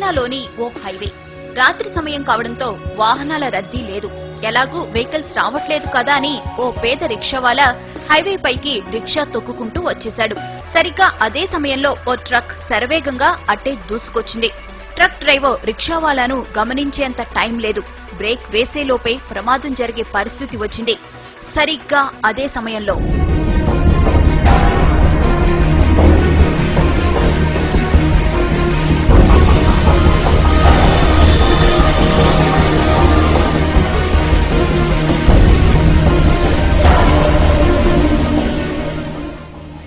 చైనాలోని ఓ హైవే. రాత్రి సమయం కావడంతో వాహనాల రద్దీ లేదు. ఎలాగూ వెహికల్స్ రావట్లేదు కదా అని ఓ పేద రిక్షావాలా హైవే పైకి రిక్షా తొక్కుకుంటూ వచ్చేశాడు. సరిగ్గా అదే సమయంలో ఓ ట్రక్ శరవేగంగా అట్టే దూసుకొచ్చింది. ట్రక్ డ్రైవర్ రిక్షావాలాను గమనించేంత టైం లేదు. బ్రేక్ వేసేలోపే ప్రమాదం జరిగే పరిస్థితి వచ్చింది. సరిగ్గా అదే సమయంలో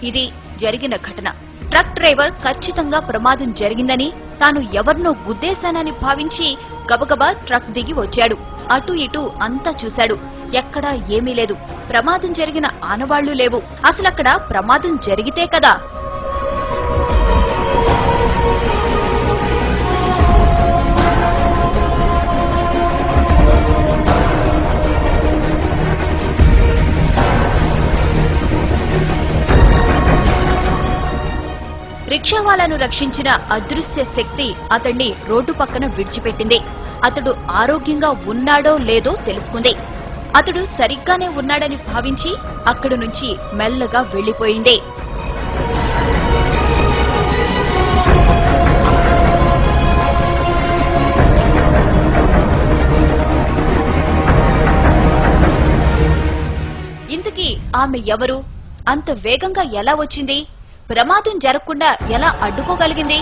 ఇది జరిగిన ఘటన. ట్రక్ డ్రైవర్ ఖచ్చితంగా ప్రమాదం జరిగిందని, తాను ఎవరినో గుద్దేశానని భావించి గబగబా ట్రక్ దిగి వచ్చాడు. అటు ఇటు అంతా చూశాడు. ఎక్కడా ఏమీ లేదు. ప్రమాదం జరిగిన ఆనవాళ్లు లేవు. అసలక్కడ ప్రమాదం జరిగితే కదా. రిక్షావాలాను రక్షించిన అదృశ్య శక్తి అతన్ని రోడ్డు పక్కన విడిచిపెట్టింది. అతడు ఆరోగ్యంగా ఉన్నాడో లేదో తెలుసుకుంది. అతడు సరిగ్గానే ఉన్నాడని భావించి అక్కడి నుంచి మెల్లగా వెళ్లిపోయింది. ఇంతకీ ఆమె ఎవరు? అంత వేగంగా ఎలా వచ్చింది? ప్రమాదం జరగకుండా ఎలా అడ్డుకోగలిగింది?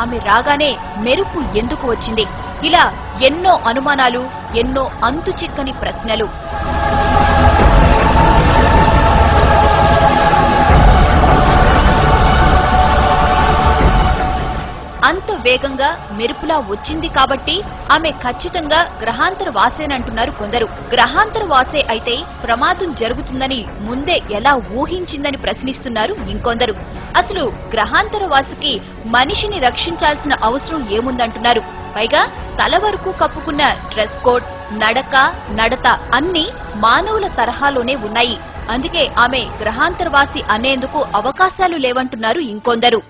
ఆమె రాగానే మెరుపు ఎందుకు వచ్చింది? ఇలా ఎన్నో అనుమానాలు, ఎన్నో అంతు చిక్కని ప్రశ్నలు. అంత వేగంగా మెరుపులా వచ్చింది కాబట్టి ఆమె ఖచ్చితంగా గ్రహాంతర వాసేనంటున్నారు కొందరు. గ్రహాంతర వాసే అయితే ప్రమాదం జరుగుతుందని ముందే ఎలా ఊహించిందని ప్రశ్నిస్తున్నారు ఇంకొందరు. అసలు గ్రహాంతర వాసికి మనిషిని రక్షించాల్సిన అవసరం ఏముందంటున్నారు. పైగా తల వరకు కప్పుకున్న డ్రెస్ కోడ్, నడక, నడత అన్నీ మానవుల తరహాలోనే ఉన్నాయి. అందుకే ఆమె గ్రహాంతరవాసి అనేందుకు అవకాశాలు లేవంటున్నారు ఇంకొందరు.